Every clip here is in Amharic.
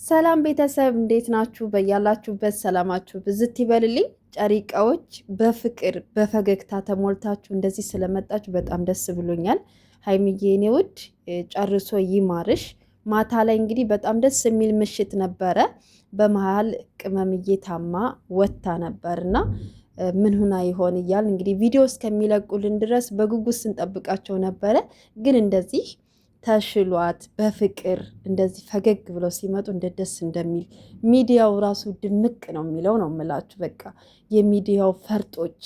ሰላም ቤተሰብ እንዴት ናችሁ? በያላችሁበት ሰላማችሁ ብዝት ይበልልኝ። ጨሪቃዎች በፍቅር በፈገግታ ተሞልታችሁ እንደዚህ ስለመጣችሁ በጣም ደስ ብሎኛል። ሀይሚዬ የኔ ውድ ጨርሶ ይማርሽ። ማታ ላይ እንግዲህ በጣም ደስ የሚል ምሽት ነበረ። በመሀል ቅመምዬ ታማ ወታ ነበርና ምን ሁና ይሆን እያል እንግዲህ ቪዲዮ እስከሚለቁልን ድረስ በጉጉት ስንጠብቃቸው ነበረ። ግን እንደዚህ ተሽሏት በፍቅር እንደዚህ ፈገግ ብለው ሲመጡ እንደ ደስ እንደሚል ሚዲያው ራሱ ድምቅ ነው የሚለው ነው የምላችሁ። በቃ የሚዲያው ፈርጦች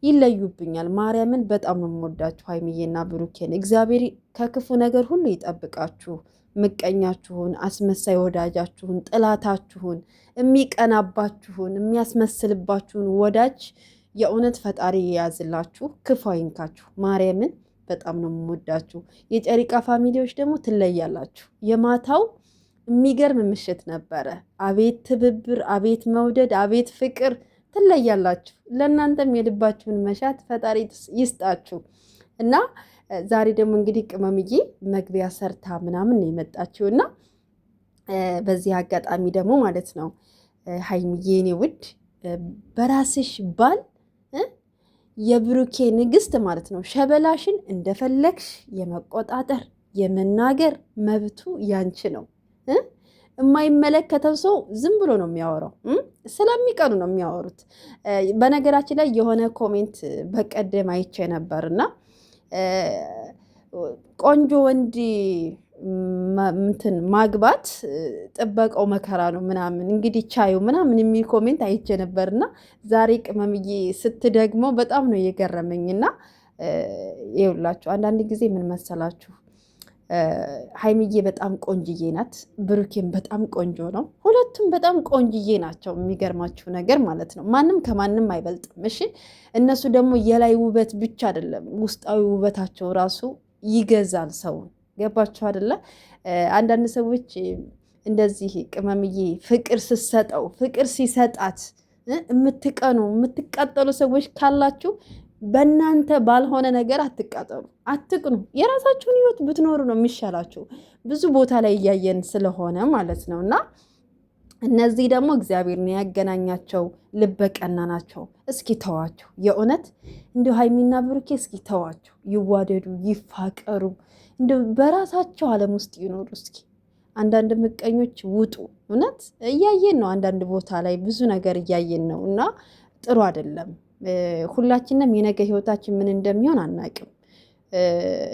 ይለዩብኛል። ማርያምን በጣም ነው የምወዳችሁ ሀይሚዬና ብሩኬን። እግዚአብሔር ከክፉ ነገር ሁሉ ይጠብቃችሁ። ምቀኛችሁን፣ አስመሳይ ወዳጃችሁን፣ ጥላታችሁን፣ የሚቀናባችሁን፣ የሚያስመስልባችሁን ወዳጅ የእውነት ፈጣሪ የያዝላችሁ፣ ክፉ አይንካችሁ። ማርያምን በጣም ነው የምወዳችሁ። የጨሪቃ ፋሚሊዎች ደግሞ ትለያላችሁ። የማታው የሚገርም ምሽት ነበረ። አቤት ትብብር፣ አቤት መውደድ፣ አቤት ፍቅር። ትለያላችሁ። ለእናንተም የልባችሁን መሻት ፈጣሪ ይስጣችሁ እና ዛሬ ደግሞ እንግዲህ ቅመምዬ መግቢያ ሰርታ ምናምን ነው የመጣችው እና በዚህ አጋጣሚ ደግሞ ማለት ነው ሀይሚዬ የኔ ውድ በራስሽ ባል የብሩኬ ንግስት ማለት ነው ሸበላሽን እንደፈለግሽ የመቆጣጠር የመናገር መብቱ ያንቺ ነው። የማይመለከተው ሰው ዝም ብሎ ነው የሚያወራው። ስለሚቀኑ ነው የሚያወሩት። በነገራችን ላይ የሆነ ኮሜንት በቀደም አይቼ ነበርና ቆንጆ ወንድ እንትን ማግባት ጥበቃው መከራ ነው ምናምን እንግዲህ ቻዩ ምናምን የሚል ኮሜንት አይቼ ነበርና ዛሬ ቅመምዬ ስትደግመው በጣም ነው የገረመኝና ይኸውላችሁ አንዳንድ ጊዜ ምን መሰላችሁ ሀይሚዬ በጣም ቆንጅዬ ናት፣ ብሩኬን በጣም ቆንጆ ነው። ሁለቱም በጣም ቆንጅዬ ናቸው። የሚገርማችሁ ነገር ማለት ነው ማንም ከማንም አይበልጥም። እሺ እነሱ ደግሞ የላይ ውበት ብቻ አይደለም ውስጣዊ ውበታቸው ራሱ ይገዛል ሰውን። ገባችሁ አይደለ? አንዳንድ ሰዎች እንደዚህ ቅመምዬ ፍቅር ስትሰጠው ፍቅር ሲሰጣት የምትቀኑ የምትቃጠሉ ሰዎች ካላችሁ በእናንተ ባልሆነ ነገር አትቃጠሉ፣ አትቅኑ። የራሳችሁን ህይወት ብትኖሩ ነው የሚሻላችሁ። ብዙ ቦታ ላይ እያየን ስለሆነ ማለት ነው። እና እነዚህ ደግሞ እግዚአብሔር ነው ያገናኛቸው፣ ልበቀና ናቸው። እስኪ ተዋቸው፣ የእውነት እንዲሁ ሀይሚና ብሩኬ እስኪ ተዋቸው፣ ይዋደዱ፣ ይፋቀሩ፣ እንዲሁ በራሳቸው ዓለም ውስጥ ይኖሩ። እስኪ አንዳንድ ምቀኞች ውጡ። እውነት እያየን ነው፣ አንዳንድ ቦታ ላይ ብዙ ነገር እያየን ነው እና ጥሩ አይደለም። ሁላችንም የነገ ህይወታችን ምን እንደሚሆን አናቅም።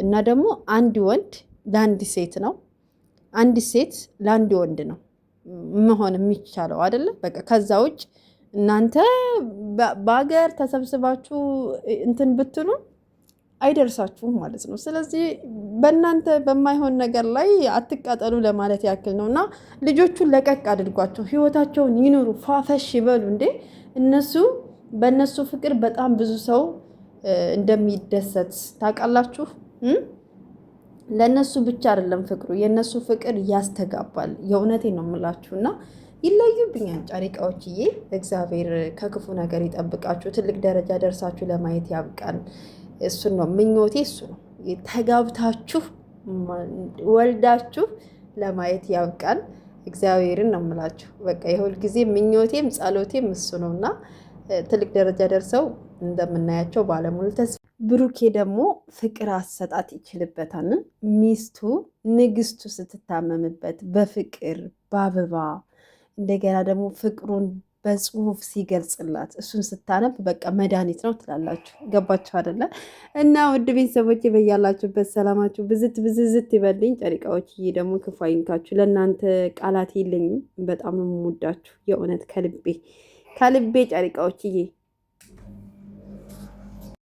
እና ደግሞ አንድ ወንድ ለአንድ ሴት ነው፣ አንድ ሴት ለአንድ ወንድ ነው መሆን የሚቻለው አይደለም። በቃ ከዛ ውጭ እናንተ በሀገር ተሰብስባችሁ እንትን ብትሉ አይደርሳችሁም ማለት ነው። ስለዚህ በእናንተ በማይሆን ነገር ላይ አትቃጠሉ ለማለት ያክል ነው። እና ልጆቹን ለቀቅ አድርጓቸው፣ ህይወታቸውን ይኑሩ፣ ፋፈሽ ይበሉ። እንዴ እነሱ በእነሱ ፍቅር በጣም ብዙ ሰው እንደሚደሰት ታውቃላችሁ። ለእነሱ ብቻ አይደለም ፍቅሩ፣ የእነሱ ፍቅር ያስተጋባል። የእውነቴን ነው የምላችሁ። እና ይለዩብኛል ጨሪቃዎችዬ። እግዚአብሔር ከክፉ ነገር ይጠብቃችሁ፣ ትልቅ ደረጃ ደርሳችሁ ለማየት ያብቃን። እሱን ነው ምኞቴ፣ እሱ ነው ተጋብታችሁ ወልዳችሁ ለማየት ያብቃን። እግዚአብሔርን ነው የምላችሁ። በቃ የሁል ጊዜ ምኞቴም ጸሎቴም እሱ ነው እና ትልቅ ደረጃ ደርሰው እንደምናያቸው ባለሙሉ ተስፋ። ብሩኬ ደግሞ ፍቅር አሰጣጥ ይችልበታል። ሚስቱ ንግስቱ ስትታመምበት በፍቅር በአበባ እንደገና ደግሞ ፍቅሩን በጽሁፍ ሲገልጽላት እሱን ስታነብ በቃ መድኃኒት ነው ትላላችሁ። ገባችሁ አይደለ? እና ውድ ቤተሰቦች በያላችሁበት ሰላማችሁ ብዝት ብዝዝት ይበልኝ። ጨሪቃዎች ይህ ደግሞ ክፉ አይንካችሁ። ለእናንተ ቃላት የለኝም። በጣም ነው የምወዳችሁ የእውነት ከልቤ ጨሪቃዎችዬ።